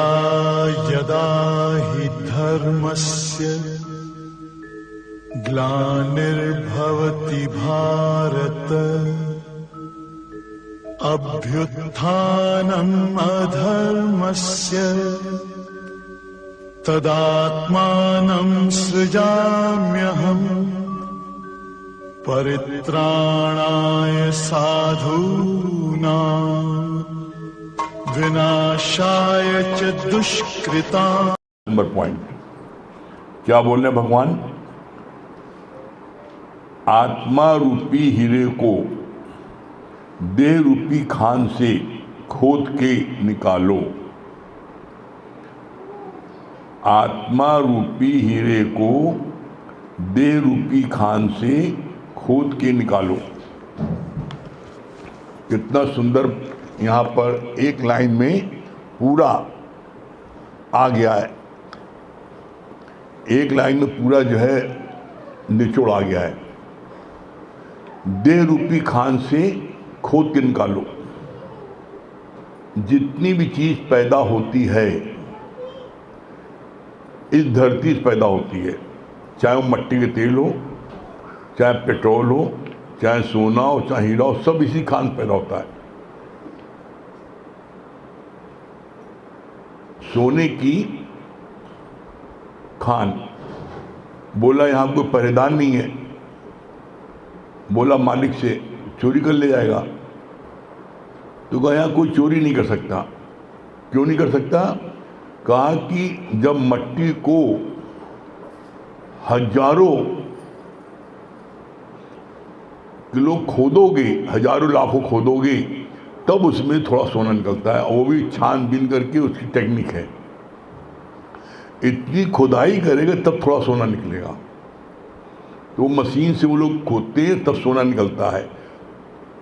यदा यदा हि धर्मस्य ग्लानिर्भवति भारत अभ्युत्थानम् अधर्मस्य तदात्मानं सृजाम्यहम् परित्राणाय साधूनां विनाशाय च दुष्कृताम्। नंबर पॉइंट क्या बोल रहे भगवान? आत्मा रूपी हीरे को देह रूपी खान से खोद के निकालो। आत्मा रूपी हीरे को देह रूपी खान से खोद के निकालो। कितना सुंदर यहाँ पर एक लाइन में पूरा आ गया है। एक लाइन में पूरा जो है निचोड़ आ गया है। देह रूपी खान से खोद के निकालो। जितनी भी चीज पैदा होती है इस धरती से पैदा होती है, चाहे वो मट्टी के तेल हो, चाहे पेट्रोल हो, चाहे सोना हो, चाहे हीरा हो, सब इसी खान से पैदा होता है। सोने की खान, बोला यहाँ कोई पहरेदार नहीं है, बोला मालिक से चोरी कर ले जाएगा, तो कहा यहाँ कोई चोरी नहीं कर सकता। क्यों नहीं कर सकता? कहा कि जब मट्टी को हजारों किलो खोदोगे, हजारों लाखों खोदोगे, तब उसमें थोड़ा सोना निकलता है, और वो भी छानबीन करके, उसकी टेक्निक है। इतनी खुदाई करेगा तब थोड़ा सोना निकलेगा। तो मशीन से वो लोग खोदते हैं तब सोना निकलता है।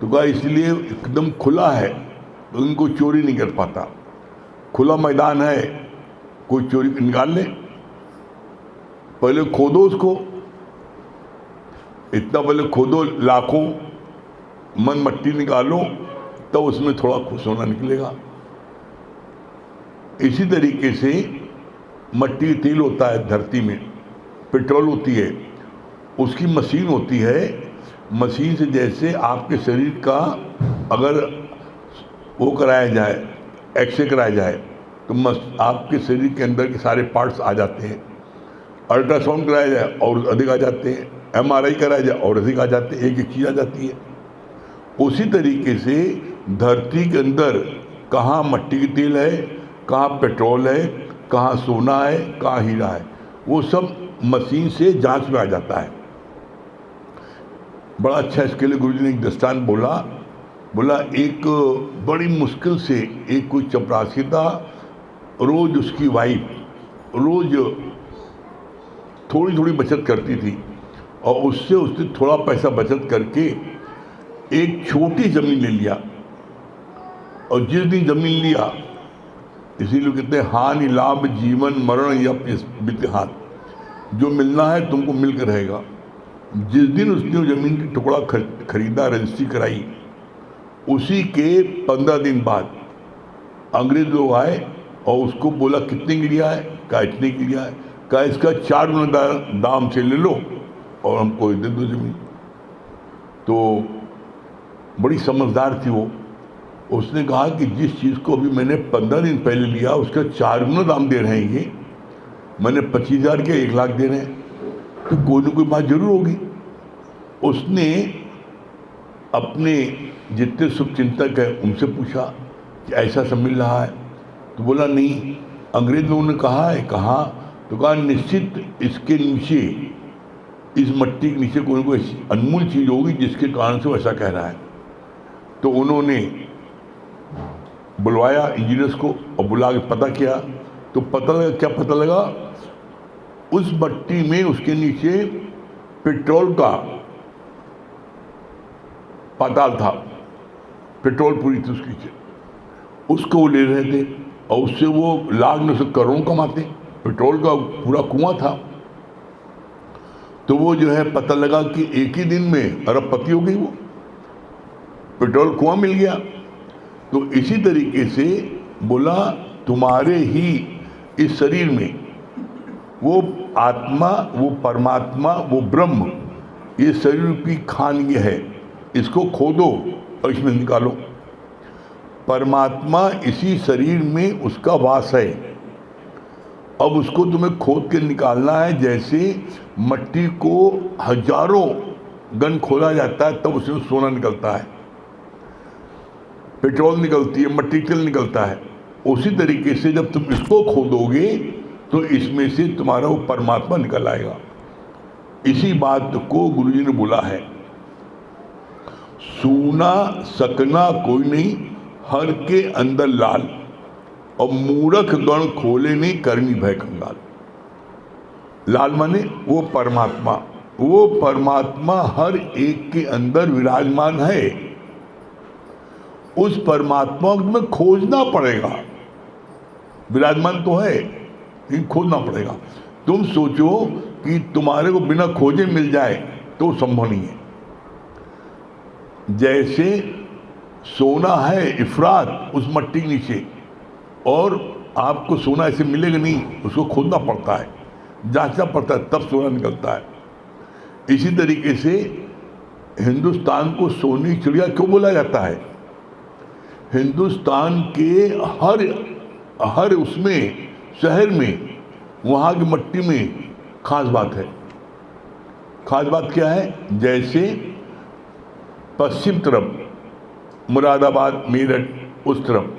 तो कहा इसलिए एकदम खुला है तो इनको चोरी नहीं कर पाता। खुला मैदान है, कोई चोरी निकाल ले, पहले खोदो उसको, इतना पहले खोदो, लाखों मन मट्टी निकालो, तब तो उसमें थोड़ा सोना निकलेगा। इसी तरीके से मट्टी तेल होता है धरती में, पेट्रोल होती है, उसकी मशीन होती है। मशीन से जैसे आपके शरीर का अगर वो कराया जाए, एक्सरे कराया जाए, तो आपके शरीर के अंदर के सारे पार्ट्स आ जाते हैं। अल्ट्रासाउंड कराया जाए और अधिक आ जाते हैं, MRI कराया जाए और अधिक आ जाते हैं, एक एक चीज़ आ जाती है। उसी तरीके से धरती के अंदर कहाँ मट्टी की तेल है, कहाँ पेट्रोल है, कहाँ सोना है, कहाँ हीरा है, वो सब मशीन से जांच में आ जाता है। बड़ा अच्छा इसके लिए गुरुजी ने एक दृष्टांत बोला एक बड़ी मुश्किल से एक कोई चपरासी था, रोज उसकी वाइफ रोज थोड़ी थोड़ी बचत करती थी, और उससे उसने थोड़ा पैसा बचत करके एक छोटी ज़मीन ले लिया। और जिस दिन ज़मीन लिया, इसीलिए कहते हैं हानि लाभ जीवन मरण या बितहात, जो मिलना है तुमको मिलकर रहेगा। जिस दिन उसने ज़मीन की टुकड़ा खरीदा, रजिस्ट्री कराई, उसी के 15 दिन बाद अंग्रेज लोग आए और उसको बोला कितने की लिया है? कहा इतने की लिया है। कहा इसका 4 गुना दाम से ले लो और हमको दे दो ज़मीन। तो बड़ी समझदार थी वो। उसने कहा कि जिस चीज़ को अभी मैंने 15 दिन पहले लिया उसका 4 गुना दाम दे रहे हैं ये, मैंने 25,000 के 1 लाख दे रहे हैं, तो कोई ना कोई बात जरूर होगी। उसने अपने जितने शुभचिंतक हैं उनसे पूछा कि ऐसा सब मिल रहा है? तो बोला नहीं, अंग्रेज लोगों ने कहा है। कहा? तो कहा निश्चित इसके नीचे, इस मट्टी के नीचे कोई ना कोई अनमोल चीज़ होगी जिसके कारण से वो ऐसा कह रहा है। तो उन्होंने बुलवाया इंजीनियर्स को और बुला के पता किया, तो पता लगा, क्या पता लगा? उस मट्टी में उसके नीचे पेट्रोल का पाताल था, पेट्रोल पूरी थी उसके नीचे, उसको वो ले रहे थे और उससे वो लाख में से करोड़ कमाते। पेट्रोल का पूरा कुआं था। तो वो जो है पता लगा कि एक ही दिन में अरबपति हो गई, वो पेट्रोल कुआं मिल गया। तो इसी तरीके से बोला तुम्हारे ही इस शरीर में वो आत्मा, वो परमात्मा, वो ब्रह्म, ये शरीर रूपी खान ये है, इसको खोदो और इसमें निकालो। परमात्मा इसी शरीर में उसका वास है। अब उसको तुम्हें खोद के निकालना है। जैसे मट्टी को हजारों गन खोदा जाता है तब उसमें सोना निकलता है, पेट्रोल निकलती है, मट्टी तेल निकलता है। उसी तरीके से जब तुम इसको खोदोगे तो इसमें से तुम्हारा वो परमात्मा निकल आएगा। इसी बात को गुरुजी ने बोला है, सूना सकना कोई नहीं, हर के अंदर लाल, और मूर्ख गण खोले नहीं, करनी भय कंगाल। लाल माने वो परमात्मा, वो परमात्मा हर एक के अंदर विराजमान है। उस परमात्मा को तुम्हें खोजना पड़ेगा। विराजमान तो है लेकिन खोजना पड़ेगा। तुम सोचो कि तुम्हारे को बिना खोजे मिल जाए तो संभव नहीं है। जैसे सोना है इफरात उस मट्टी के नीचे, और आपको सोना ऐसे मिलेगा नहीं, उसको खोदना पड़ता है, जांचना पड़ता है, तब सोना निकलता है। इसी तरीके से हिंदुस्तान को सोने की चिड़िया क्यों बोला जाता है? हिंदुस्तान के हर उसमें शहर में, वहाँ की मट्टी में खास बात है। खास बात क्या है? जैसे पश्चिम तरफ मुरादाबाद, मेरठ, उस तरफ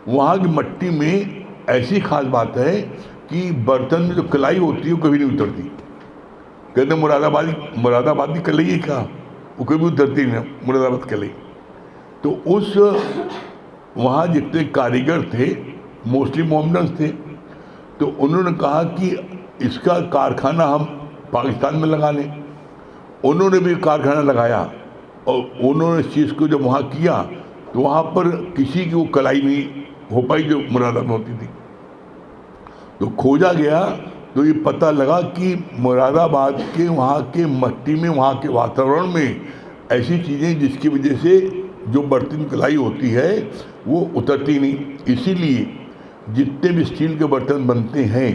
वहाँ की मट्टी में ऐसी खास बात है कि बर्तन में जो कलाई होती है वो कभी नहीं उतरती। कहते मुरादाबादी कलाई है क्या? वो कभी उतरती नहीं, मुरादाबाद कलाई। तो उस वहाँ जितने कारीगर थे मोस्टली मोहम्मदन्स थे, तो उन्होंने कहा कि इसका कारखाना हम पाकिस्तान में लगा लें। उन्होंने भी कारखाना लगाया और उन्होंने इस चीज़ को जब वहाँ किया तो वहाँ पर किसी की वो कलाई नहीं हो पाई जो मुरादाबाद में होती थी। तो खोजा गया तो ये पता लगा कि मुरादाबाद के वहाँ के मट्टी में, वहाँ के वातावरण में ऐसी चीज़ें जिसकी वजह से जो बर्तन कलाई होती है वो उतरती नहीं। इसीलिए जितने भी स्टील के बर्तन बनते हैं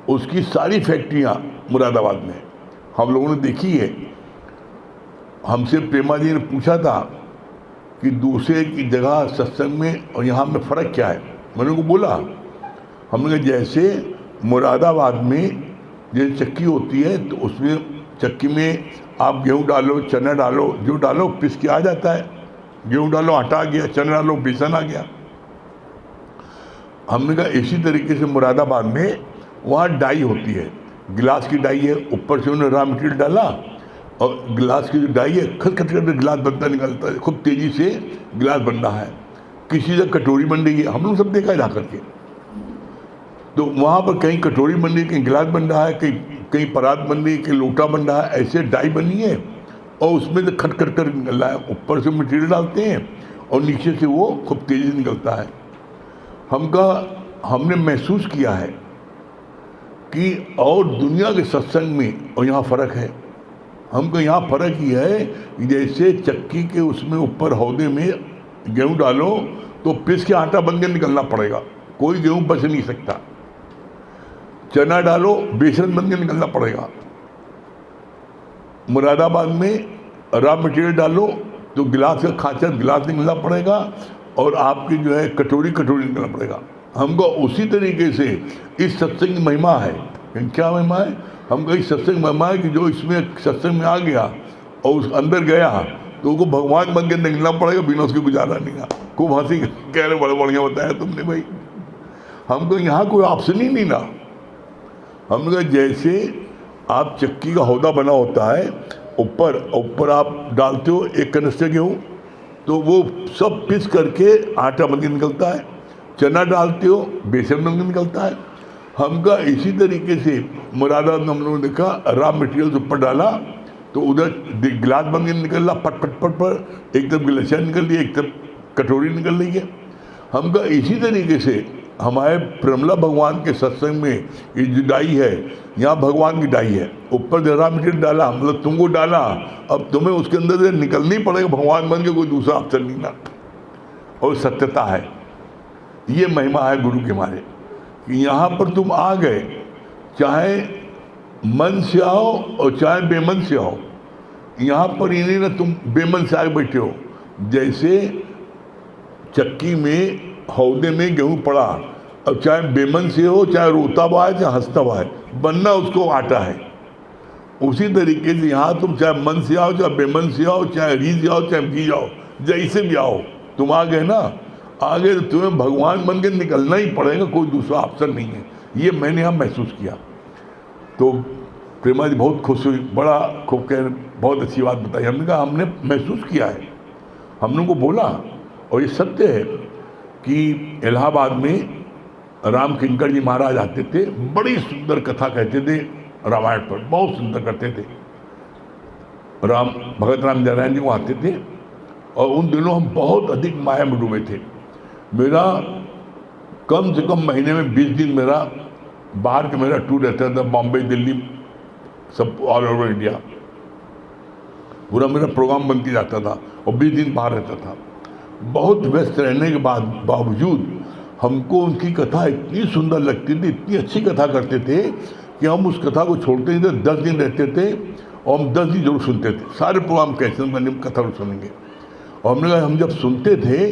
उसकी सारी फैक्ट्रियाँ मुरादाबाद में हम लोगों ने देखी है। हमसे प्रेमा जी ने पूछा था कि दूसरे की जगह सत्संग में और यहाँ में फ़र्क क्या है। मैंने उनको बोला, हमने कहा जैसे मुरादाबाद में जैसे चक्की होती है तो उसमें चक्की में आप गेहूँ डालो, चना डालो, जो डालो पिस के आ जाता है। गेहूँ डालो आटा आ गया, चना डालो बेसन आ गया। हमने कहा इसी तरीके से मुरादाबाद में वहाँ डाई होती है, गिलास की डाई है, ऊपर से उन्होंने रॉ मटेरियल डाला और गिलास की जो डाई है खट गिलास बनता निकलता है, खूब तेज़ी से गिलास बन रहा है। किसी जगह कटोरी बन रही है, हम लोग सब देखा है जा करके। तो वहाँ पर कहीं कटोरी बन रही है, कहीं गिलास बन रहा है, कहीं परात बन रही है, कहीं लोटा बन रहा है, ऐसे डाई बनी है और उसमें से खट कर निकल रहा है। ऊपर से मटेरियल डालते हैं और नीचे से वो खूब तेज़ी से निकलता है। हमने महसूस किया है कि और दुनिया के सत्संग में और यहाँ फ़र्क है। हमको यहाँ फ़र्क ही है कि जैसे चक्की के उसमें ऊपर हौदे में गेहूँ डालो तो पिस के आटा बन के निकलना पड़ेगा, कोई गेहूँ बच नहीं सकता। चना डालो बेसन बन के निकलना पड़ेगा। मुरादाबाद में रॉ मटेरियल डालो तो गिलास का खांचा गिलास निकलना पड़ेगा और आपकी जो है कटोरी निकलना पड़ेगा। हमको उसी तरीके से इस सत्संग की महिमा है। क्या महिमा है? हमको इस सत्संग महिमा है कि जो इसमें सत्संग में आ गया और उस अंदर गया तो उसको भगवान बन के निकलना पड़ेगा, बिना उसके गुजारा नहीं। खूब हंसी कह रहे, बड़ा बढ़िया बताया तुमने भाई। हमको यहाँ कोई ऑप्शन ही नहीं ना। हम कहा जैसे आप चक्की का हौदा बना होता है, ऊपर आप डालते हो एक कनस्तर गेहूँ तो वो सब पिस करके आटा बन के निकलता है। चना डालते हो बेसन बन के निकलता है। हमका इसी तरीके से मुरादाबाद में हम लोगों ने देखा, रॉ मटेरियल ऊपर डाला तो उधर गिलास बन के निकल रहा, पट एक तरफ गिलासिया निकल रही है, एक तरफ कटोरी निकल रही है। हमका इसी तरीके से हमारे प्रमला भगवान के सत्संग में ये जो डाई है, यहाँ भगवान की डाई है, ऊपर रॉ मटेरियल डाला, मतलब तुमको डाला, अब तुम्हें उसके अंदर से निकलना ही पड़ेगा भगवान बन के, कोई दूसरा ऑप्शन नहीं ना। और सत्यता है ये महिमा है गुरु के मारे कि यहाँ पर तुम आ गए, चाहे मन से आओ और चाहे बेमन से आओ। यहाँ पर ये नहीं ना तुम बेमन से आके बैठे हो। जैसे चक्की में हौदे में गेहूँ पड़ा, अब चाहे बेमन से हो, चाहे रोता हुआ है, चाहे हंसता हुआ है, बनना उसको आटा है। उसी तरीके से यहाँ तुम चाहे मन से आओ, चाहे बेमन से आओ, चाहे री से आओ, चाहे जी जाओ, जैसे भी आओ, तुम आ गए ना, आ गए तो तुम्हें भगवान बन के निकलना ही पड़ेगा, कोई दूसरा ऑप्शन नहीं है। ये मैंने यहाँ महसूस किया। तो प्रेमा जी बहुत खुश हुई, बड़ा खूब कह, बहुत अच्छी बात बताई। हमने कहा हमने महसूस किया है, हमने को बोला, और ये सत्य है कि इलाहाबाद में राम किंकर जी महाराज आते थे, बड़ी सुंदर कथा कहते थे रामायण पर, बहुत सुंदर करते थे। राम भगत राम नारायण जी वो आते थे, और उन दिनों हम बहुत अधिक माया में डूबे थे। मेरा कम से कम महीने में 20 दिन मेरा बाहर का मेरा टूर रहता था, बॉम्बे दिल्ली सब ऑल ओवर इंडिया, पूरा मेरा प्रोग्राम बन के जाता था और 20 दिन बाहर रहता था। बहुत व्यस्त रहने के बावजूद हमको उनकी कथा इतनी सुंदर लगती थी, इतनी अच्छी कथा करते थे कि हम उस कथा को छोड़ते नहीं थे। 10 दिन रहते थे और हम 10 दिन जरूर सुनते थे। सारे प्रोग्राम कैसे मैंने कथा सुनेंगे, और हमने कहा हम जब सुनते थे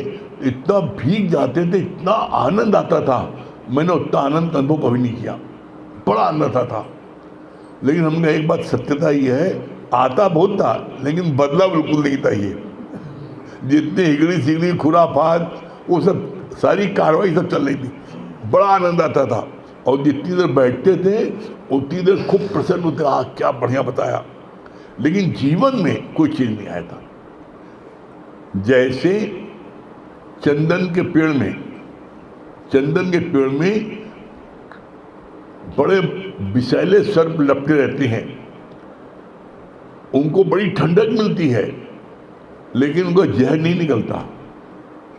इतना भीग जाते थे, इतना आनंद आता था, मैंने उतना आनंद अनुभव कभी नहीं किया, बड़ा आनंद आता था। लेकिन हमने एक बात सत्यता ये है, आता बहुत था लेकिन बदला बिल्कुल नहीं था। ये जितने हिगड़ी सिगड़ी खुराफात वो सब सारी कार्रवाई सब चल रही थी, बड़ा आनंद आता था। और जितनी देर बैठते थे उतनी देर खूब प्रसन्न होते, क्या बढ़िया बताया। लेकिन जीवन में कोई चीज़ नहीं आया था। जैसे चंदन के पेड़ में बड़े विषैले सर्प लपटे रहते हैं, उनको बड़ी ठंडक मिलती है लेकिन उनका जहर नहीं निकलता,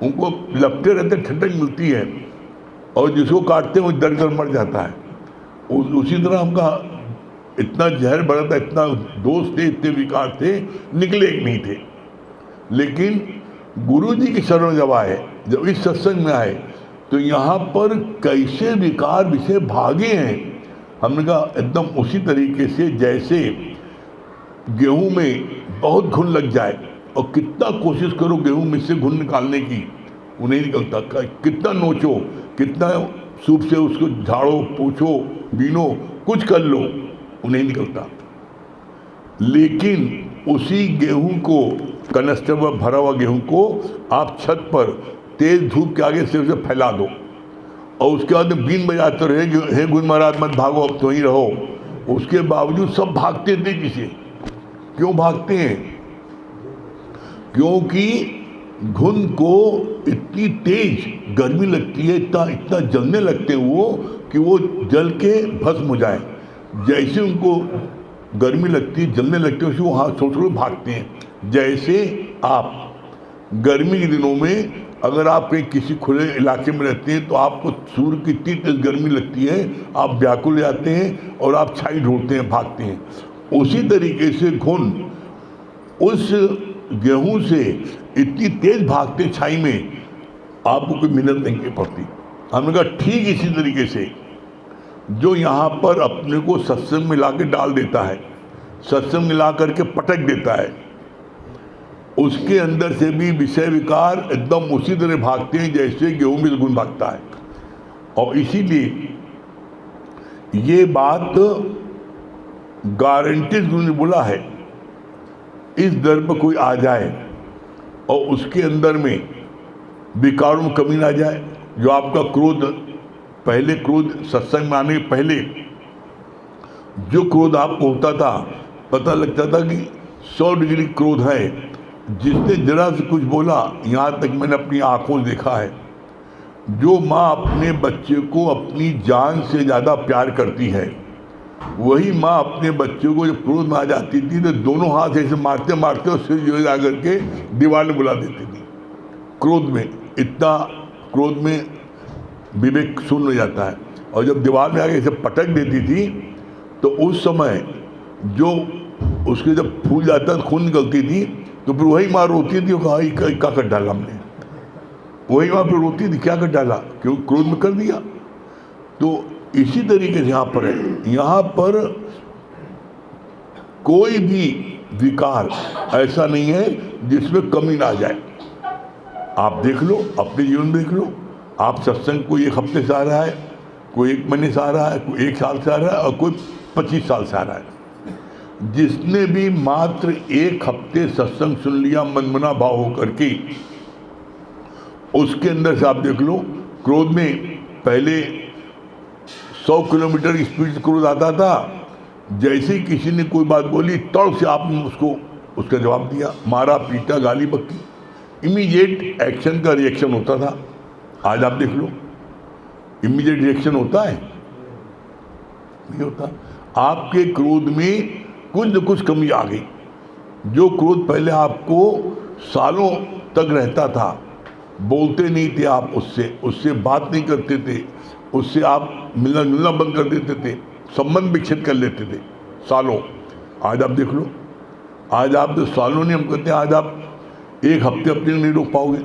उनको लपटे रहते ठंडक मिलती है, और जिसको काटते हैं वो डर कर मर जाता है। उसी तरह हमका इतना जहर भरा था, इतना दोस्त थे, इतने विकार थे, निकले एक नहीं थे। लेकिन गुरु जी के शरण जब आए, जब इस सत्संग में आए, तो यहाँ पर कैसे विकार विषय भागे हैं। हमने कहा एकदम उसी तरीके से जैसे गेहूं में बहुत घुन लग जाए और कितना कोशिश करो गेहूं में से घुन निकालने की, वो नहीं निकलता। कितना नोचो, कितना सूप से उसको झाड़ो, पोछो, बीनो, कुछ कर लो, वो नहीं निकलता। लेकिन उसी गेहूं को, कनस्टर में भरा हुआ गेहूं को आप छत पर तेज धूप के आगे सिर से फैला दो, और उसके बाद बीन बजाते रहे, हे गुरु महाराज मत भागो, अब तो ही रहो। उसके बावजूद सब भागते थे पीछे। क्यों भागते हैं? क्योंकि घुन को इतनी तेज गर्मी लगती है, इतना जलने लगते हैं वो, कि वो जल के भस्म हो जाए। जैसे उनको गर्मी लगती है, जलने लगते हैं, उसे वो हाथ छोड़ भागते हैं। जैसे आप गर्मी के दिनों में अगर आप कहीं किसी खुले इलाके में रहते हैं तो आपको सूर्य की इतनी तेज गर्मी लगती है, आप व्याकुल जाते हैं और आप छाई ढूंढते हैं, भागते हैं। उसी तरीके से घुन उस गेहूं से इतनी तेज भागते छाई में, आपको कोई मिन्नत नहीं पड़ती। हमने कहा ठीक इसी तरीके से जो यहाँ पर अपने को सत्संग में ला के डाल देता है, सत्संग में ला करके पटक देता है, उसके अंदर से भी विषय विकार एकदम उसी तरह भागते हैं जैसे गेहूं में गुण भागता है। और इसीलिए ये बात गारंटीड गुरु ने बोला है, इस दर पर कोई आ जाए और उसके अंदर में विकारों में कमी ना जाए, जो आपका क्रोध, पहले क्रोध सत्संग में आने के पहले जो क्रोध आपको होता था, पता लगता था कि 100 डिग्री क्रोध है। जिसने जरा से कुछ बोला, यहाँ तक मैंने अपनी आंखों से देखा है, जो माँ अपने बच्चे को अपनी जान से ज़्यादा प्यार करती है, वही माँ अपने बच्चे को जब क्रोध में आ जाती थी तो दोनों हाथ ऐसे मारते मारते और सिर जो जा करके दीवार में बुला देती थी। क्रोध में, इतना क्रोध में विवेक शून्य हो जाता है। और जब दीवार में आके ऐसे पटक देती थी तो उस समय जो उसके जब फूल जाता, खून निकलती थी, तो फिर वही माँ रोती थी, कहा क्या कर डाला हमने। वही वहाँ पे रोती थी, क्या कर डाला, क्यों क्रोध में कर दिया। तो इसी तरीके से यहाँ पर है, यहाँ पर कोई भी विकार ऐसा नहीं है जिसमें कमी ना आ जाए। आप देख लो, अपने जीवन में देख लो, आप सत्संग कोई 1 हफ्ते से आ रहा है, कोई 1 महीने से आ रहा है, कोई 1 साल से आ रहा है और कोई 25 साल से आ रहा है। जिसने भी मात्र 1 हफ्ते सत्संग सुन लिया मनमना भाव होकर के, उसके अंदर से आप देख लो, क्रोध में पहले 100 किलोमीटर की स्पीड से क्रोध आता था। जैसे ही किसी ने कोई बात बोली, तड़ से आपने उसका जवाब दिया, मारा पीटा गाली बक्की, इमीडिएट एक्शन का रिएक्शन होता था। आज आप देख लो, इमीडिएट रिएक्शन होता है? नहीं होता। आपके क्रोध में कुछ न कुछ कमी आ गई। जो क्रोध पहले आपको सालों तक रहता था, बोलते नहीं थे आप उससे बात नहीं करते थे, उससे आप मिलना जुलना बंद कर देते थे, संबंध विच्छेद कर लेते थे सालों। आज आप देख लो, आज आप तो सालों नहीं, हम कहते हैं आज आप 1 हफ्ते अपने नहीं रोक पाओगे।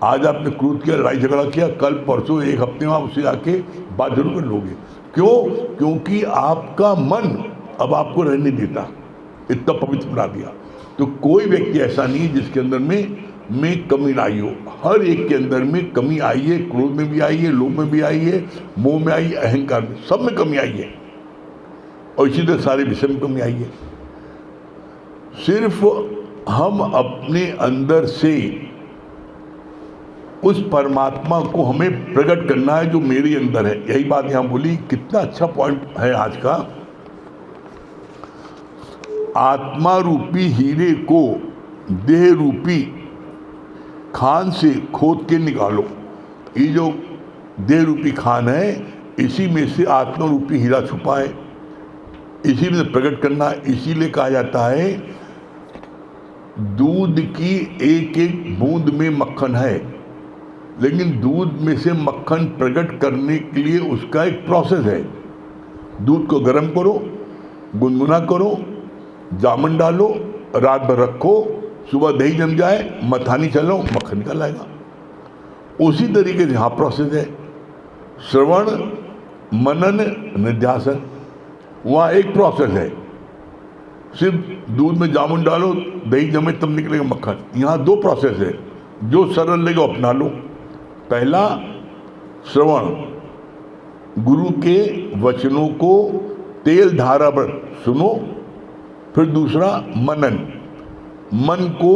आज आपने क्रोध किया, लड़ाई झगड़ा किया, कल परसों 1 हफ्ते में आप उससे आके बात जरूर कर लोगे। क्यों? क्योंकि आपका मन अब आपको रहने देता, इतना पवित्र बना दिया। तो कोई व्यक्ति ऐसा नहीं है जिसके अंदर में कमी ना आई हो। हर एक के अंदर में कमी आई है, क्रोध में भी आई है, लोभ में भी आई है, मोह में आई है, अहंकार में, सब में कमी आई है। और इसी तरह सारे विषय में कमी आई है। सिर्फ हम अपने अंदर से उस परमात्मा को हमें प्रकट करना है जो मेरे अंदर है। यही बात यहां बोली। कितना अच्छा पॉइंट है आज का। आत्मा रूपी हीरे को देह रूपी खान से खोद के निकालो। ये जो देह रूपी खान है, इसी में से आत्मा रूपी हीरा छुपा है, इसी में प्रकट करना। इसीलिए कहा जाता है दूध की एक एक बूंद में मक्खन है, लेकिन दूध में से मक्खन प्रकट करने के लिए उसका एक प्रोसेस है। दूध को गर्म करो, गुनगुना करो, जामुन डालो, रात भर रखो, सुबह दही जम जाए, मथानी चलो, मक्खन निकल आएगा। उसी तरीके से यहाँ प्रोसेस है। श्रवण, मनन, निध्यासन, वहाँ एक प्रोसेस है। सिर्फ दूध में जामुन डालो, दही जमे, तब निकलेगा मक्खन। यहाँ 2 प्रोसेस है। जो सरल लगे अपना लो। पहला श्रवण, गुरु के वचनों को तेल धारा पर सुनो। फिर दूसरा मनन, मन को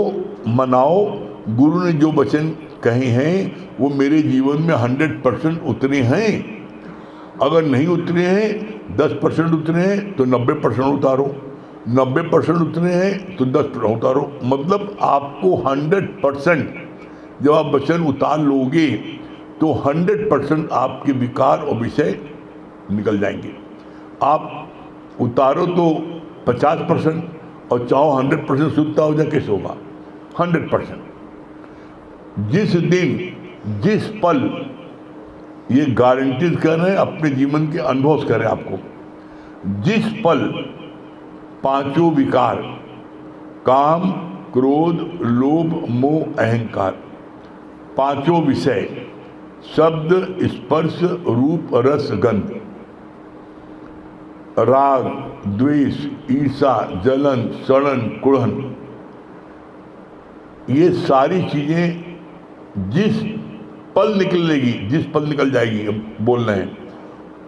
मनाओ, गुरु ने जो वचन कहे हैं वो मेरे जीवन में 100% उतरे हैं। अगर नहीं उतरे हैं, 10% उतरे हैं तो 90% उतारो, 90% उतरे हैं तो 10% उतारो। मतलब आपको 100% जब आप वचन उतार लोगे तो 100% आपके विकार और विषय निकल जाएंगे। आप उतारो तो 50% और चाहो 100% शुद्धता हो जाए, कैसे होगा? 100%। जिस दिन, जिस पल, ये गारंटीज कर रहे हैं, अपने जीवन के अनुभव कर रहे हैं आपको, जिस पल 5 विकार, काम, क्रोध, लोभ, मोह, अहंकार, 5 विषय, शब्द, स्पर्श, रूप, रस, गंध, राग, द्वेष, ईर्षा, जलन, सड़न, कुड़न, ये सारी चीजें जिस पल निकलेगी, जिस पल निकल जाएगी, हम बोल रहे हैं,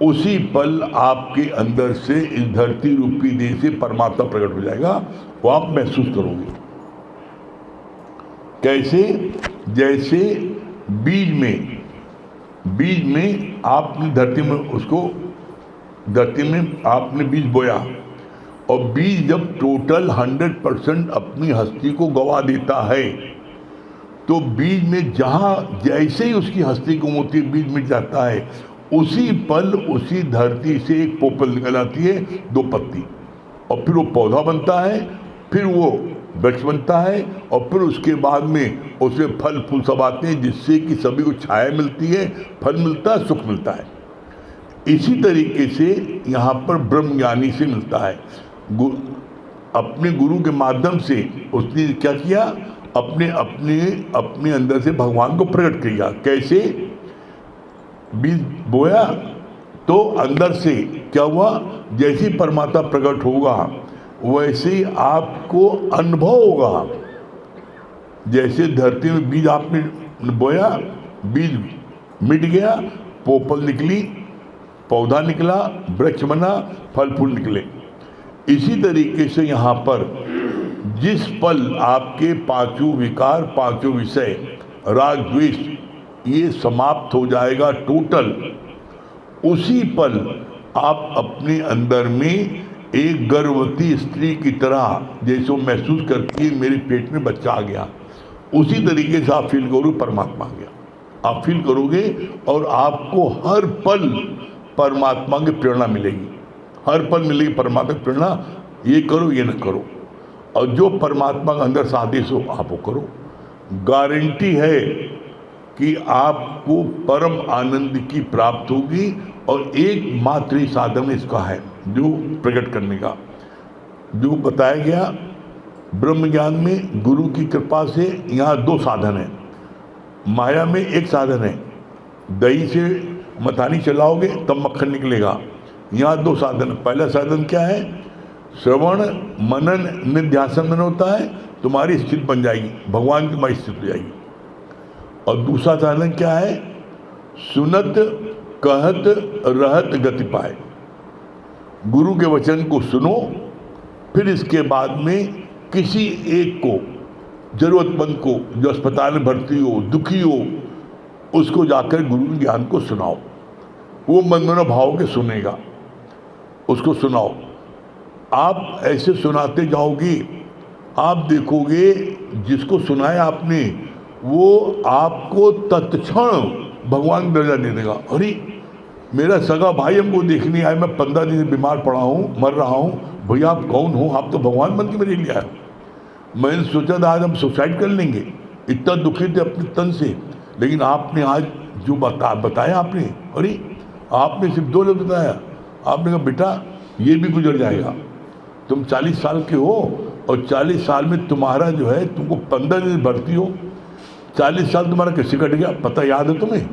उसी पल आपके अंदर से इस धरती रूपी देह से परमात्मा प्रकट हो जाएगा। वो आप महसूस करोगे। कैसे? जैसे बीज में आपने धरती में आपने बीज बोया, और बीज जब टोटल 100% अपनी हस्ती को गवा देता है, तो बीज में जहाँ जैसे ही उसकी हस्ती गुम होती है, बीज मिट जाता है, उसी पल उसी धरती से एक पोपल निकल आती है, 2 पत्ती, और फिर वो पौधा बनता है, फिर वो वृक्ष बनता है, और फिर उसके बाद में उसमें फल फूल सब आते हैं, जिससे कि सभी को छाया मिलती है, फल मिलता है, सुख मिलता है। इसी तरीके से यहाँ पर ब्रह्म ज्ञानी से मिलता है। अपने गुरु के माध्यम से उसने क्या किया? अपने अपने अपने अंदर से भगवान को प्रकट किया। कैसे? बीज बोया तो अंदर से क्या हुआ, जैसे परमात्मा प्रकट होगा वैसे ही आपको अनुभव होगा। जैसे धरती में बीज आपने बोया, बीज मिट गया, पोपल निकली, पौधा निकला, वृक्ष बना, फल फूल निकले। इसी तरीके से यहाँ पर जिस पल आपके पांचों विकार, पांचों विषय, राग द्वेष ये समाप्त हो जाएगा टोटल, उसी पल आप अपने अंदर में एक गर्भवती स्त्री की तरह जैसे वो महसूस करती है मेरे पेट में बच्चा आ गया, उसी तरीके से आप फील करोगे परमात्मा आ गया, आप फील करोगे और आपको हर पल परमात्मा की प्रेरणा मिलेगी, हर पल मिलेगी परमात्मा की प्रेरणा, ये करो ये न करो, और जो परमात्मा का अंदर से आदेश हो आप वो करो। गारंटी है कि आपको परम आनंद की प्राप्त होगी। और एकमात्र ही साधन इसका है जो प्रकट करने का, जो बताया गया ब्रह्म ज्ञान में गुरु की कृपा से। यहाँ दो साधन हैं, माया में एक साधन है, दही से मथानी चलाओगे तब मक्खन निकलेगा। यहाँ दो साधन, पहला साधन क्या है, श्रवण मनन निध्यासन होता है, तुम्हारी स्थिति बन जाएगी, भगवान की तुम्हारी स्थिति हो जाएगी। और दूसरा साधन क्या है, सुनत कहत रहत गति पाए, गुरु के वचन को सुनो, फिर इसके बाद में किसी एक को, जरूरतमंद को जो अस्पताल में भर्ती हो, दुखी हो, उसको जाकर गुरु के ज्ञान को सुनाओ, वो मनमना भाव के सुनेगा, उसको सुनाओ। आप ऐसे सुनाते जाओगे, आप देखोगे जिसको सुनाया आपने वो आपको तत्क्षण भगवान दर्जा दे देगा। अरे मेरा सगा भाई हमको देखने आए, मैं 15 दिन से बीमार पड़ा हूँ, मर रहा हूँ, भैया आप कौन हो, आप तो भगवान बन के मेरे लिए आए। मैंने सोचा था आज हम सुसाइड कर लेंगे, इतना दुखी थे अपने तन से, लेकिन आपने आज जो बताया आपने, अरे आपने सिर्फ 2 लफ्ज़ बताया, आपने कहा बेटा ये भी गुजर जाएगा, तुम 40 साल के हो और 40 साल में तुम्हारा जो है, तुमको 15 दिन भर्ती हो, 40 साल तुम्हारा कैसे कट गया पता याद है तुम्हें?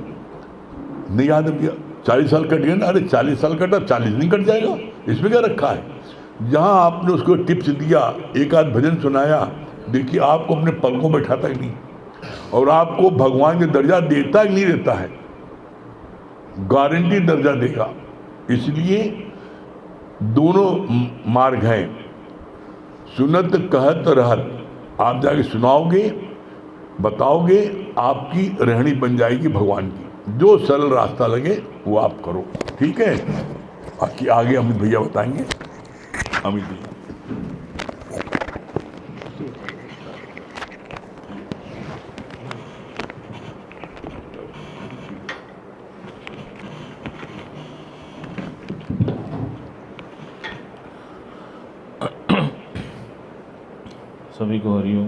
नहीं याद है भैया, 40 साल कट गया ना। अरे 40 साल कटा, 40 दिन कट जाएगा, इसमें क्या रखा है? जहाँ आपने उसको टिप्स दिया, एक आध भजन सुनाया, देखिए आपको अपने पलकों में बैठाता ही नहीं, और आपको भगवान के दर्जा देता ही नहीं देता है, गारंटी दर्जा देगा। इसलिए दोनों मार्ग हैं, सुनत कहत रहत, आप जाके सुनाओगे, बताओगे, आपकी रहनी बन जाएगी भगवान की। जो सरल रास्ता लगे वो आप करो, ठीक है? बाकी आगे अमित भैया बताएंगे। अमित भैया सभी को हरिओम।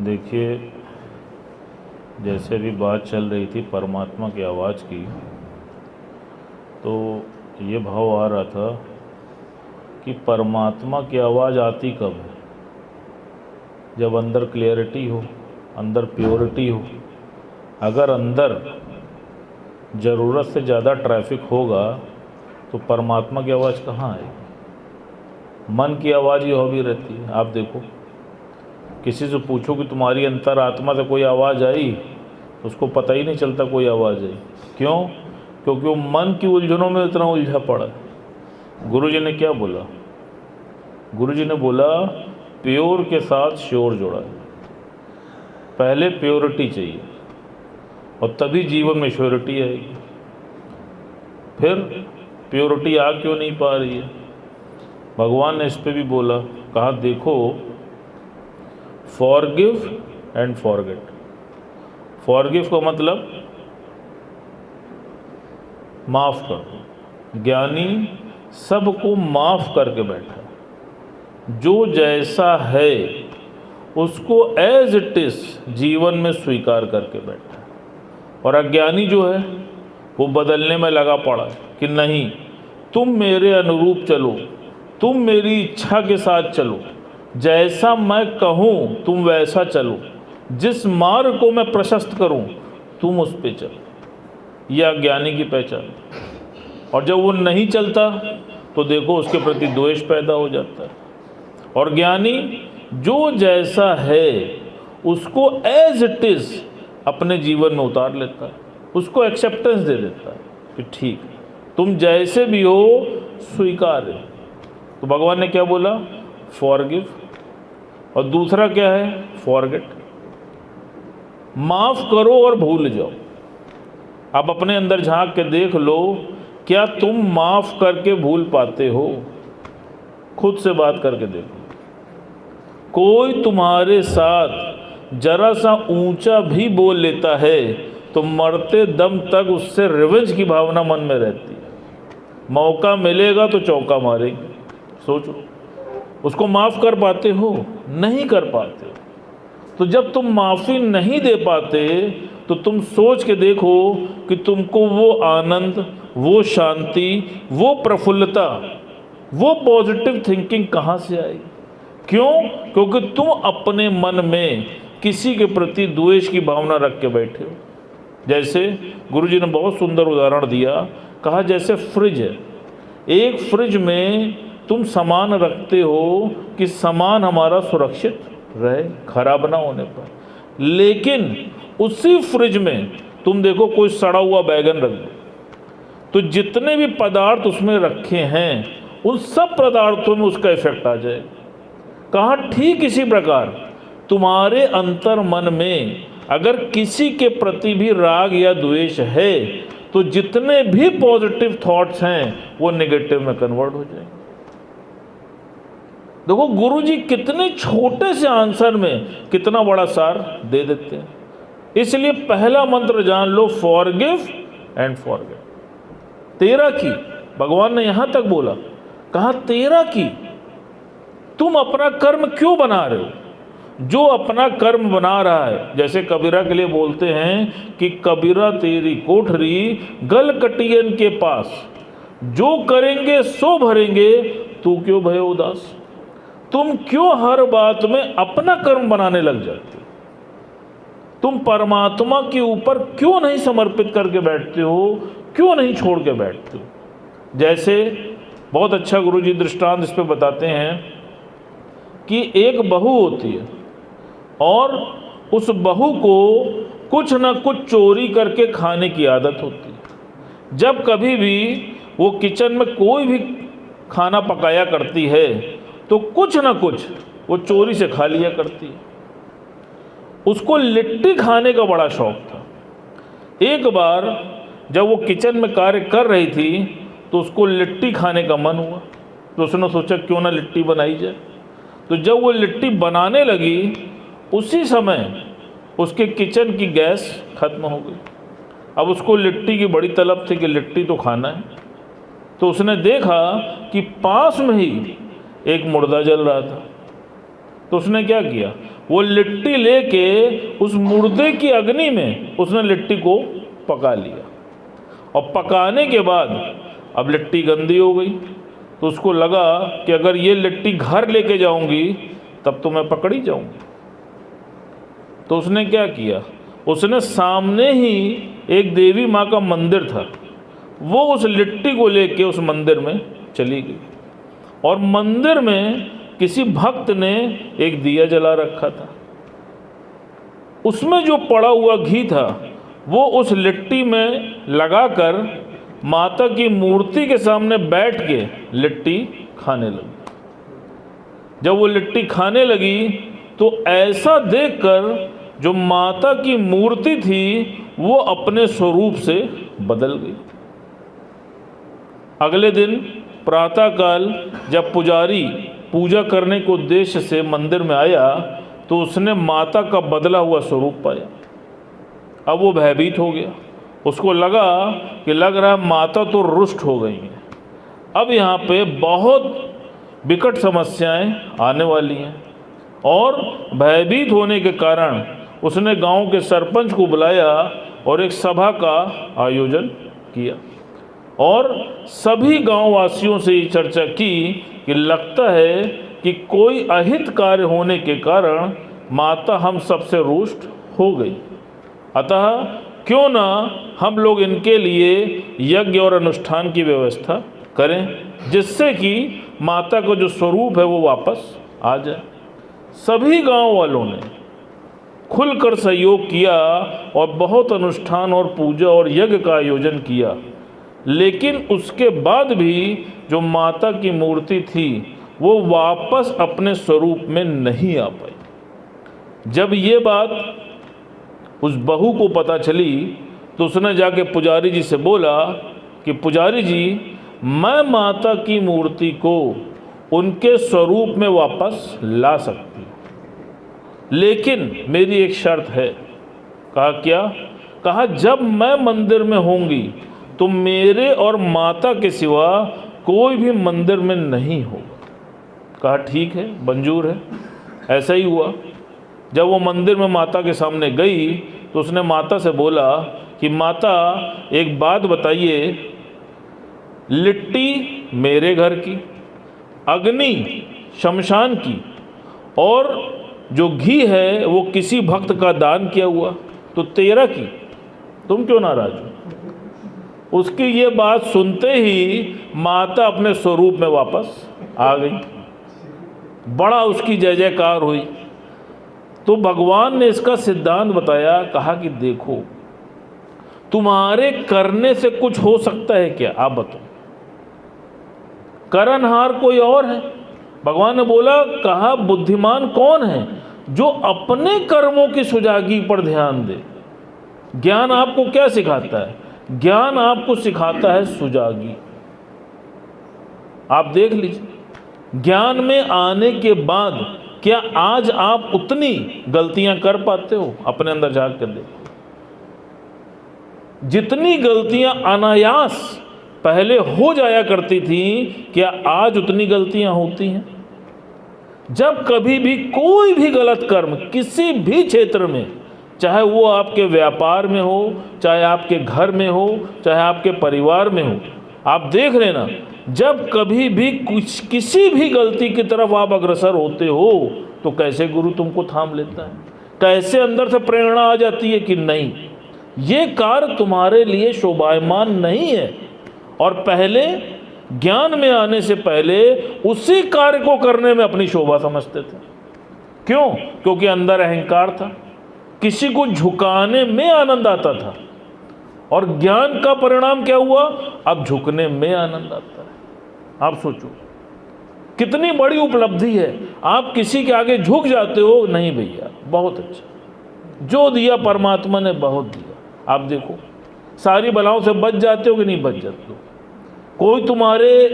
देखिए, जैसे अभी बात चल रही थी परमात्मा की आवाज़ की, तो ये भाव आ रहा था कि परमात्मा की आवाज़ आती कब है? जब अंदर क्लियरिटी हो, अंदर प्योरिटी हो। अगर अंदर ज़रूरत से ज़्यादा ट्रैफिक होगा तो परमात्मा की आवाज़ कहाँ आएगी? मन की आवाज़ ही हो भी रहती है। आप देखो, किसी से पूछो कि तुम्हारी अंतर आत्मा से कोई आवाज़ आई, तो उसको पता ही नहीं चलता कोई आवाज़ आई। क्यों? क्योंकि वो मन की उलझनों में इतना उलझा पड़ा है। गुरुजी ने क्या बोला? गुरुजी ने बोला प्योर के साथ श्योर जोड़ा है। पहले प्योरिटी चाहिए और तभी जीवन में श्योरिटी आएगी। फिर प्योरिटी आ क्यों नहीं पा रही है? भगवान ने इस पे भी बोला, कहा देखो, फॉरगिव एंड फॉरगेट। फॉरगिव का मतलब माफ़ कर दो। ज्ञानी सबको माफ़ करके बैठा, जो जैसा है उसको एज इट इज़ जीवन में स्वीकार करके बैठा। और अज्ञानी जो है वो बदलने में लगा पड़ा है कि नहीं, तुम मेरे अनुरूप चलो, तुम मेरी इच्छा के साथ चलो, जैसा मैं कहूँ तुम वैसा चलो, जिस मार्ग को मैं प्रशस्त करूँ तुम उस पे चलो। यह अज्ञानी की पहचान। और जब वो नहीं चलता तो देखो उसके प्रति द्वेष पैदा हो जाता है। और ज्ञानी जो जैसा है उसको एज इट इज़ अपने जीवन में उतार लेता है, उसको एक्सेप्टेंस दे देता है कि ठीक तुम जैसे भी हो स्वीकार है। तो भगवान ने क्या बोला? फॉरगिव। और दूसरा क्या है? फॉरगेट। माफ़ करो और भूल जाओ। अब अपने अंदर झांक के देख लो, क्या तुम माफ़ करके भूल पाते हो? खुद से बात करके देखो। कोई तुम्हारे साथ जरा सा ऊंचा भी बोल लेता है तो मरते दम तक उससे रिवेंज की भावना मन में रहती है। मौका मिलेगा तो चौका मारेंगे। सोचो, उसको माफ़ कर पाते हो? नहीं कर पाते। तो जब तुम माफ़ी नहीं दे पाते तो तुम सोच के देखो कि तुमको वो आनंद, वो शांति, वो प्रफुल्लता, वो पॉजिटिव थिंकिंग कहाँ से आई? क्यों? क्योंकि तुम अपने मन में किसी के प्रति द्वेष की भावना रख के बैठे हो। जैसे गुरुजी ने बहुत सुंदर उदाहरण दिया, कहा जैसे फ्रिज है, एक फ्रिज में तुम सामान रखते हो कि सामान हमारा सुरक्षित रहे, खराब ना होने पर। लेकिन उसी फ्रिज में तुम देखो कोई सड़ा हुआ बैगन रख दो तो जितने भी पदार्थ उसमें रखे हैं उन सब पदार्थों में उसका इफेक्ट आ जाएगा। कहा ठीक इसी प्रकार तुम्हारे अंतर मन में अगर किसी के प्रति भी राग या द्वेष है तो जितने भी पॉजिटिव थॉट्स हैं वो नेगेटिव में कन्वर्ट हो जाएंगे। देखो गुरुजी कितने छोटे से आंसर में कितना बड़ा सार दे देते हैं। इसलिए पहला मंत्र जान लो, फॉरगिव एंड फॉरगेट। तेरा की, भगवान ने यहां तक बोला, कहा तेरा की। तुम अपना कर्म क्यों बना रहे हो? जो अपना कर्म बना रहा है, जैसे कबीरा के लिए बोलते हैं कि कबीरा तेरी कोठरी गलकटियन के पास, जो करेंगे सो भरेंगे, तू क्यों भय उदास? तुम क्यों हर बात में अपना कर्म बनाने लग जाते हो? तुम परमात्मा के ऊपर क्यों नहीं समर्पित करके बैठते हो? क्यों नहीं छोड़ के बैठते हो? जैसे बहुत अच्छा गुरुजी दृष्टांत इस पे बताते हैं कि एक बहू होती है और उस बहू को कुछ ना कुछ चोरी करके खाने की आदत होती है। जब कभी भी वो किचन में कोई भी खाना पकाया करती है तो कुछ ना कुछ वो चोरी से खा लिया करती है। उसको लिट्टी खाने का बड़ा शौक था। एक बार जब वो किचन में कार्य कर रही थी तो उसको लिट्टी खाने का मन हुआ, तो उसने सोचा क्यों ना लिट्टी बनाई जाए। तो जब वो लिट्टी बनाने लगी उसी समय उसके किचन की गैस खत्म हो गई। अब उसको लिट्टी की बड़ी तलब थी कि लिट्टी तो खाना है। तो उसने देखा कि पास में ही एक मुर्दा जल रहा था। तो उसने क्या किया, वो लिट्टी लेके उस मुर्दे की अग्नि में उसने लिट्टी को पका लिया। और पकाने के बाद अब लिट्टी गंदी हो गई, तो उसको लगा कि अगर ये लिट्टी घर लेके जाऊंगी तब तो मैं पकड़ी जाऊंगी। तो उसने क्या किया, उसने सामने ही एक देवी माँ का मंदिर था, वो उस लिट्टी को लेके उस मंदिर में चली गई। और मंदिर में किसी भक्त ने एक दिया जला रखा था, उसमें जो पड़ा हुआ घी था वो उस लिट्टी में लगाकर माता की मूर्ति के सामने बैठ के लिट्टी खाने लगी। जब वो लिट्टी खाने लगी तो ऐसा देखकर जो माता की मूर्ति थी वो अपने स्वरूप से बदल गई। अगले दिन प्रातःकाल जब पुजारी पूजा करने के उद्देश्य से मंदिर में आया तो उसने माता का बदला हुआ स्वरूप पाया। अब वो भयभीत हो गया, उसको लगा कि लग रहा है माता तो रुष्ट हो गई हैं। अब यहाँ पे बहुत विकट समस्याएं आने वाली हैं और भयभीत होने के कारण उसने गांव के सरपंच को बुलाया और एक सभा का आयोजन किया और सभी गांव वासियों से ये चर्चा की कि लगता है कि कोई अहित कार्य होने के कारण माता हम सबसे रुष्ट हो गई, अतः क्यों ना हम लोग इनके लिए यज्ञ और अनुष्ठान की व्यवस्था करें, जिससे कि माता का जो स्वरूप है वो वापस आ जाए। सभी गांव वालों ने खुलकर सहयोग किया और बहुत अनुष्ठान और पूजा और यज्ञ का आयोजन किया, लेकिन उसके बाद भी जो माता की मूर्ति थी वो वापस अपने स्वरूप में नहीं आ पाई। जब ये बात उस बहू को पता चली तो उसने जाके पुजारी जी से बोला कि पुजारी जी, मैं माता की मूर्ति को उनके स्वरूप में वापस ला सकती हूँ, लेकिन मेरी एक शर्त है। कहा क्या? कहा जब मैं मंदिर में होंगी तो मेरे और माता के सिवा कोई भी मंदिर में नहीं होगा। कहा ठीक है, मंजूर है। ऐसा ही हुआ। जब वो मंदिर में माता के सामने गई तो उसने माता से बोला कि माता एक बात बताइए, लिट्टी मेरे घर की, अग्नि शमशान की, और जो घी है वो किसी भक्त का दान किया हुआ, तो तेरा की, तुम क्यों नाराज हो? उसकी ये बात सुनते ही माता अपने स्वरूप में वापस आ गई। बड़ा उसकी जय जयकार हुई। तो भगवान ने इसका सिद्धांत बताया। कहा कि देखो, तुम्हारे करने से कुछ हो सकता है क्या? आप बताओ। करनहार कोई और है। भगवान ने बोला, कहा बुद्धिमान कौन है जो अपने कर्मों की सुजागी पर ध्यान दे। ज्ञान आपको क्या सिखाता है? ज्ञान आपको सिखाता है सुजागी। आप देख लीजिए, ज्ञान में आने के बाद क्या आज आप उतनी गलतियां कर पाते हो? अपने अंदर झांक कर देखो। जितनी गलतियां अनायास पहले हो जाया करती थी, क्या आज उतनी गलतियां होती हैं? जब कभी भी कोई भी गलत कर्म किसी भी क्षेत्र में, चाहे वो आपके व्यापार में हो, चाहे आपके घर में हो, चाहे आपके परिवार में हो, आप देख लेना, जब कभी भी कुछ किसी भी गलती की तरफ आप अग्रसर होते हो तो कैसे गुरु तुमको थाम लेता है, कैसे अंदर से प्रेरणा आ जाती है कि नहीं, ये कार्य तुम्हारे लिए शोभायमान नहीं है। और पहले ज्ञान में आने से पहले उसी कार्य को करने में अपनी शोभा समझते थे। क्यों? क्योंकि अंदर अहंकार था, किसी को झुकाने में आनंद आता था। और ज्ञान का परिणाम क्या हुआ? अब झुकने में आनंद आता है। आप सोचो कितनी बड़ी उपलब्धि है। आप किसी के आगे झुक जाते हो, नहीं भैया बहुत अच्छा, जो दिया परमात्मा ने बहुत दिया। आप देखो सारी बलाओं से बच जाते हो कि नहीं बच जाते हो? कोई तुम्हारे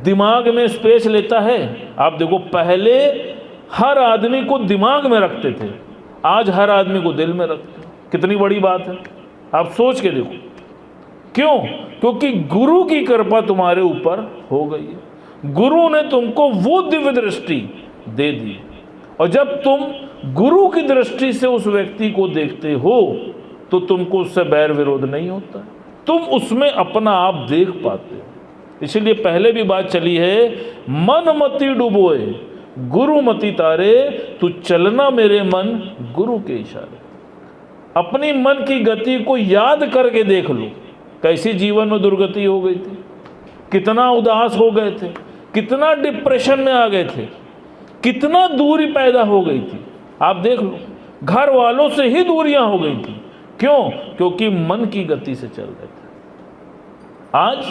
दिमाग में स्पेस लेता है? आप देखो, पहले हर आदमी को दिमाग में रखते थे, आज हर आदमी को दिल में रखते हैं। कितनी बड़ी बात है, आप सोच के देखो। क्यों? क्योंकि गुरु की कृपा तुम्हारे ऊपर हो गई है। गुरु ने तुमको वो दिव्य दृष्टि दे दी, और जब तुम गुरु की दृष्टि से उस व्यक्ति को देखते हो तो तुमको उससे बैर विरोध नहीं होता, तुम उसमें अपना आप देख पाते हो। इसलिए पहले भी बात चली है, मन मति डुबोए गुरु मति तारे, तू चलना मेरे मन गुरु के इशारे। अपनी मन की गति को याद करके देख लो, कैसी जीवन में दुर्गति हो गई थी, कितना उदास हो गए थे, कितना डिप्रेशन में आ गए थे, कितना दूरी पैदा हो गई थी। आप देख लो, घर वालों से ही दूरियां हो गई थी। क्यों? क्योंकि मन की गति से चल रहे थे। आज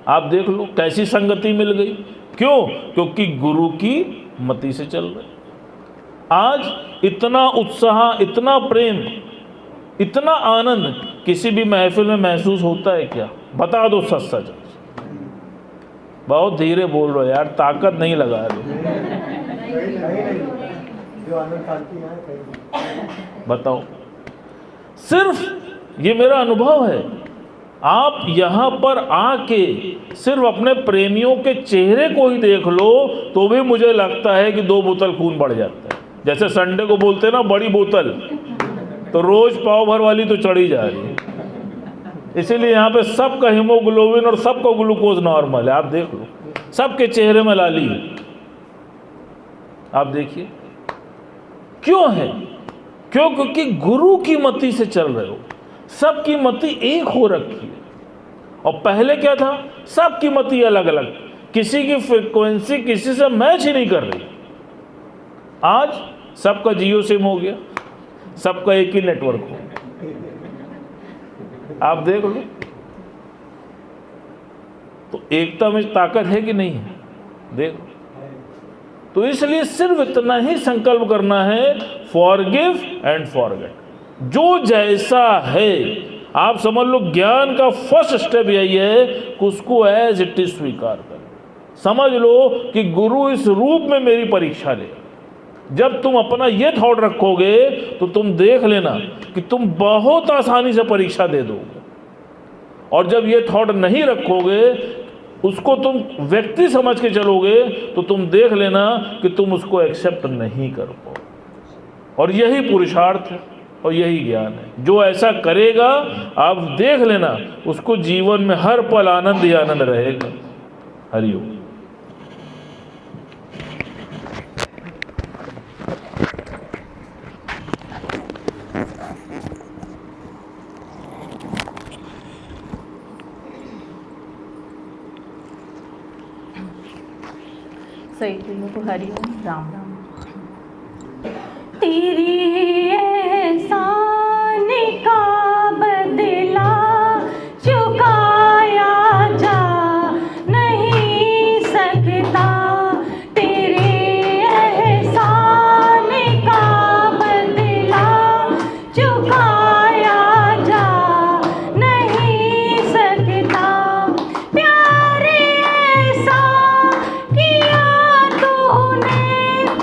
आप देख लो कैसी संगति मिल गई। क्यों? क्योंकि गुरु की मति से चल रहे। आज इतना उत्साह, इतना प्रेम, इतना आनंद किसी भी महफिल में महसूस होता है क्या? बता दो सच सच। बहुत धीरे बोल रहे हो यार, ताकत नहीं लगा रहे। बताओ, सिर्फ ये मेरा अनुभव है। आप यहाँ पर आके सिर्फ अपने प्रेमियों के चेहरे को ही देख लो तो भी मुझे लगता है कि 2 बोतल खून बढ़ जाता है। जैसे संडे को बोलते हैं ना बड़ी बोतल, तो रोज पाव भर वाली तो चढ़ी जा रही है। इसीलिए यहाँ पे सबका हीमोग्लोबिन और सबका ग्लूकोज नॉर्मल है। आप देख लो, सबके चेहरे में लाली है। आप देखिए क्यों है? क्यों? क्योंकि गुरु की मति से चल रहे हो। सबकी मति एक हो रखी है। और पहले क्या था? सबकी मति अलग अलग, किसी की फ्रीक्वेंसी किसी से मैच ही नहीं कर रही। आज सबका जियो सिम हो गया, सबका एक ही नेटवर्क हो गया। आप देख लो, तो एकता में ताकत है कि नहीं है? देखो, तो इसलिए सिर्फ इतना ही संकल्प करना है, फॉरगिव एंड फॉरगेट। जो जैसा है, आप समझ लो ज्ञान का फर्स्ट स्टेप यही है कि उसको एज इट इज स्वीकार करो। समझ लो कि गुरु इस रूप में मेरी परीक्षा ले। जब तुम अपना ये थॉट रखोगे तो तुम देख लेना कि तुम बहुत आसानी से परीक्षा दे दोगे। और जब ये थॉट नहीं रखोगे, उसको तुम व्यक्ति समझ के चलोगे, तो तुम देख लेना कि तुम उसको एक्सेप्ट नहीं कर पाओ। और यही पुरुषार्थ है और यही ज्ञान है। जो ऐसा करेगा, आप देख लेना उसको जीवन में हर पल आनंद ही आनंद रहेगा। हरिओम। सही को हरिओम। राम राम। तेरी एहसान का बदला चुकाया जा नहीं सकता। तेरे एहसान का बदला चुकाया जा नहीं सकता। प्यार ऐसा किया तूने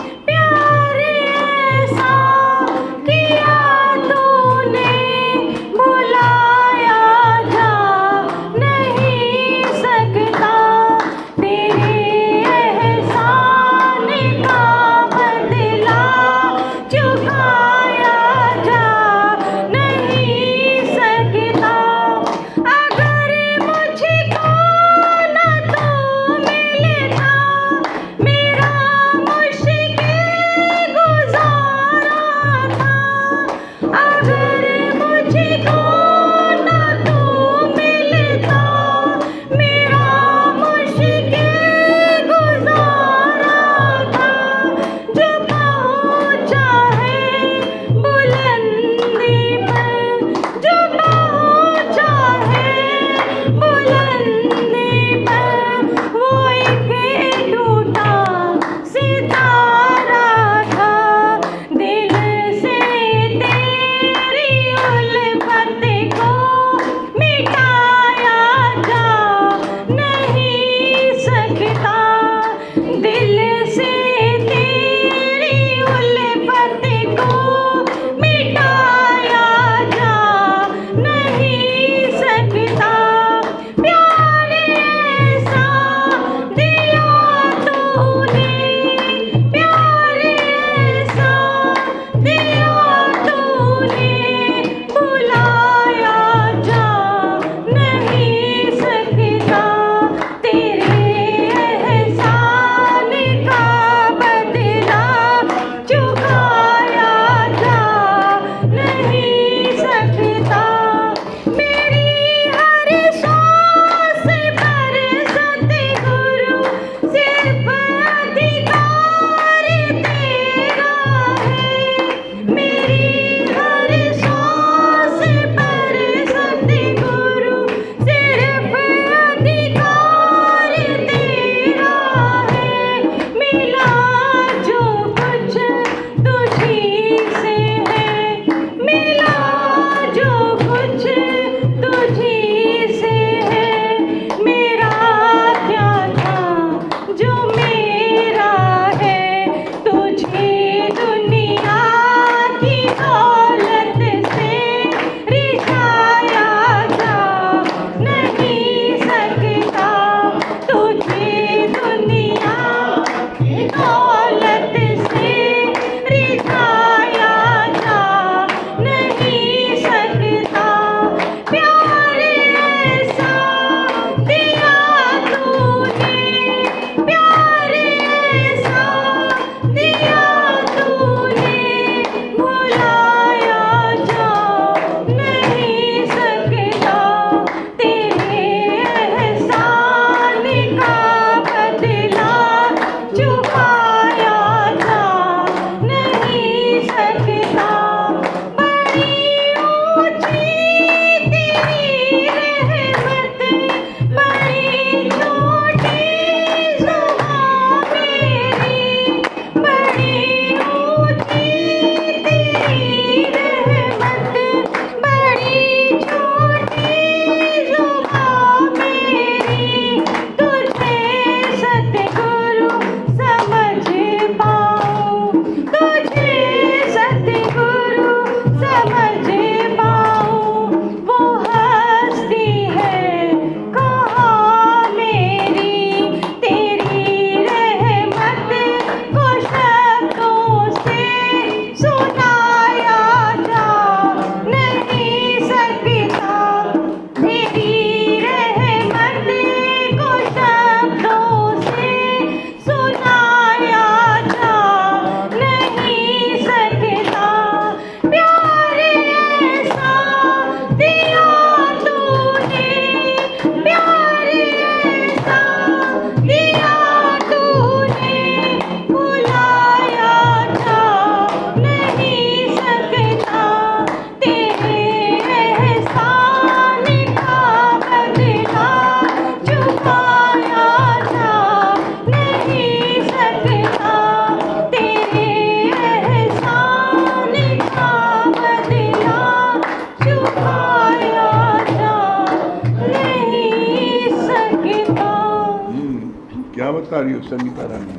बता रही हो संगीता रानी?